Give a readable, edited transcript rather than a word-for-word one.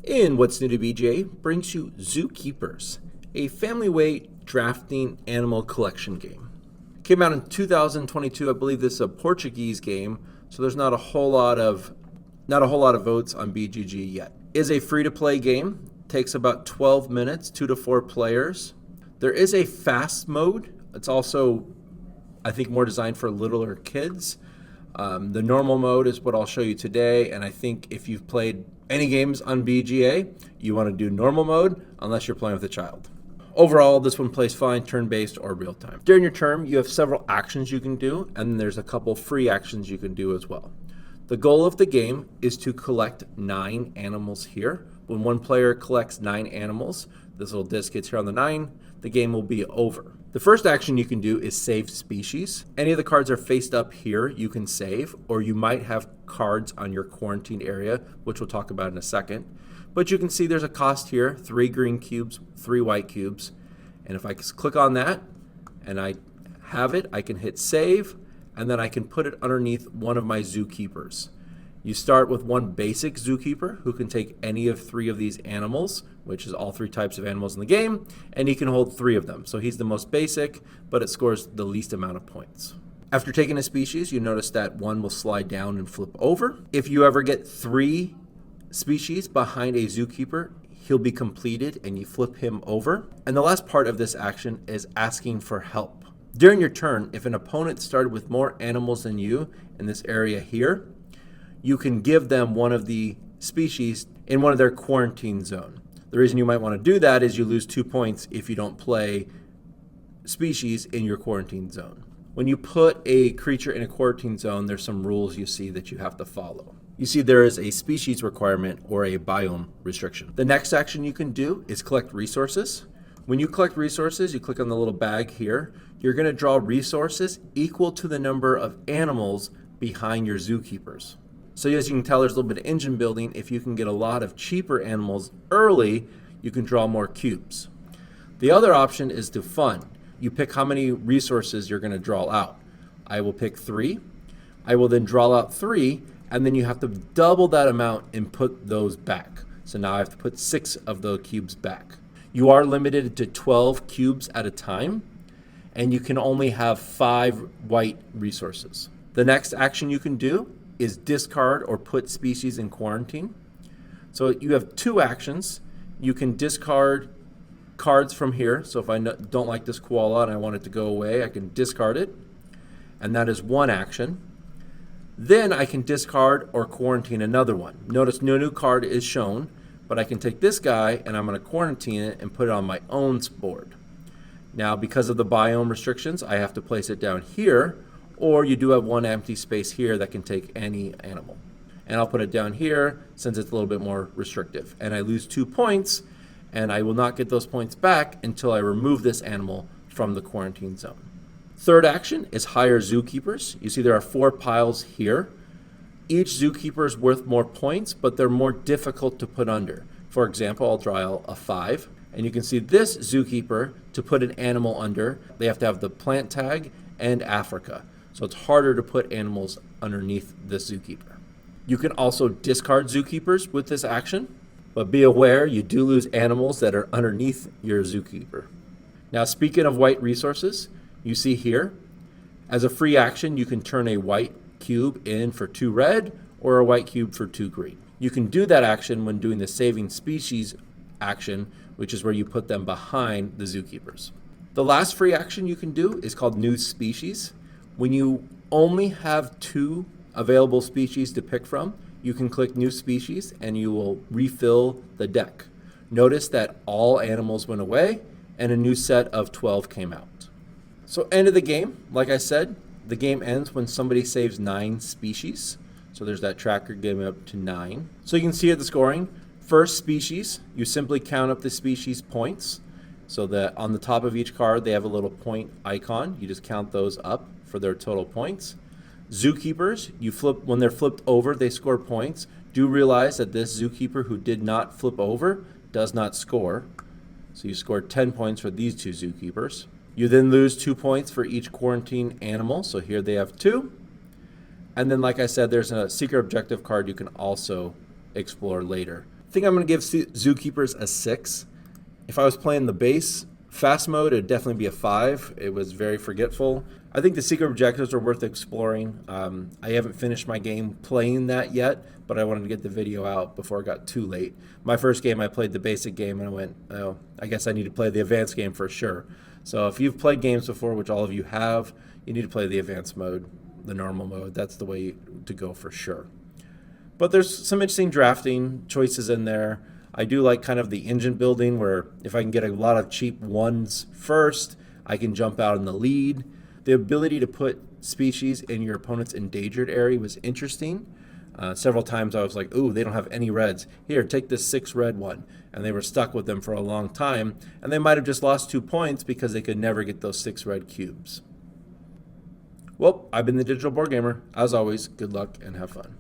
In What's New to BGA brings you Zookeepers, a family weight drafting animal collection game. Came out in 2022. I believe this is a Portuguese game, so there's not a whole lot of votes on BGG yet. Is a free-to-play game. Takes about 12 minutes, 2 to 4 players. There is a fast mode. It's also, I think, more designed for littler kids. The normal mode is what I'll show you today, and I think if you've played any games on BGA, you want to do normal mode unless you're playing with a child. Overall, this one plays fine, turn-based or real-time. During your turn, you have several actions you can do, and then there's a couple free actions you can do as well. The goal of the game is to collect 9 animals here. When one player collects 9 animals, this little disc hits here on the 9, the game will be over. The first action you can do is save species. Any of the cards are faced up here, you can save, or you might have cards on your quarantined area, which we'll talk about in a second. But you can see there's a cost here, 3 green cubes, 3 white cubes. And if I click on that and I have it, I can hit save, and then I can put it underneath one of my zookeepers. You start with one basic zookeeper who can take any of 3 of these animals, which is all 3 types of animals in the game, and he can hold 3 of them. So he's the most basic, but it scores the least amount of points. After taking a species, you notice that one will slide down and flip over. If you ever get 3 species behind a zookeeper, he'll be completed and you flip him over. And the last part of this action is asking for help. During your turn, if an opponent started with more animals than you in this area here, you can give them one of the species in one of their quarantine zone. The reason you might want to do that is you lose 2 points if you don't play species in your quarantine zone. When you put a creature in a quarantine zone, there's some rules you see that you have to follow. You see there is a species requirement or a biome restriction. The next action you can do is collect resources. When you collect resources, you click on the little bag here. You're going to draw resources equal to the number of animals behind your zookeepers. So as you can tell, there's a little bit of engine building. If you can get a lot of cheaper animals early, you can draw more cubes. The other option is to fund. You pick how many resources you're going to draw out. I will pick 3. I will then draw out 3, and then you have to double that amount and put those back. So now I have to put 6 of those cubes back. You are limited to 12 cubes at a time, and you can only have 5 white resources. The next action you can do is discard or put species in quarantine. So you have 2 actions. You can discard cards from here. So if I don't like this koala and I want it to go away, I can discard it. And that is one action. Then I can discard or quarantine another one. Notice no new card is shown, but I can take this guy and I'm going to quarantine it and put it on my own board. Now, because of the biome restrictions, I have to place it down here, or you do have one empty space here that can take any animal. And I'll put it down here since it's a little bit more restrictive. And I lose 2 points, and I will not get those points back until I remove this animal from the quarantine zone. Third action is hire zookeepers. You see there are 4 piles here. Each zookeeper is worth more points, but they're more difficult to put under. For example, I'll draw a 5, and you can see this zookeeper, to put an animal under, they have to have the plant tag and Africa. So it's harder to put animals underneath this zookeeper. You can also discard zookeepers with this action, but be aware you do lose animals that are underneath your zookeeper. Now, speaking of white resources, you see here, as a free action, you can turn a white cube in for 2 red or a white cube for 2 green. You can do that action when doing the saving species action, which is where you put them behind the zookeepers. The last free action you can do is called new species. When you only have 2 available species to pick from, you can click new species and you will refill the deck. Notice that all animals went away and a new set of 12 came out. So end of the game, like I said, the game ends when somebody saves 9 species. So there's that tracker getting up to 9. So you can see at the scoring, first species, you simply count up the species points. So that on the top of each card, they have a little point icon. You just count those up for their total points. Zookeepers, when they're flipped over, they score points. Do realize that this zookeeper who did not flip over does not score. So you scored 10 points for these 2 zookeepers. You then lose 2 points for each quarantine animal. So here they have 2. And then, like I said, there's a secret objective card you can also explore later. think I'm going to give Zookeepers a 6. If I was playing the base fast mode, it'd definitely be a 5. It was very forgetful. I think the secret objectives are worth exploring. I haven't finished my game playing that yet, but I wanted to get the video out before it got too late. My first game, I played the basic game, and I went, oh, I guess I need to play the advanced game for sure. So if you've played games before, which all of you have, you need to play the advanced mode, the normal mode. That's the way to go for sure. But there's some interesting drafting choices in there. I do like kind of the engine building where if I can get a lot of cheap ones first, I can jump out in the lead. The ability to put species in your opponent's endangered area was interesting. Several times I was like, ooh, they don't have any reds. Here, take this 6 red one. And they were stuck with them for a long time. And they might have just lost 2 points because they could never get those 6 red cubes. Well, I've been the Digital Board Gamer. As always, good luck and have fun.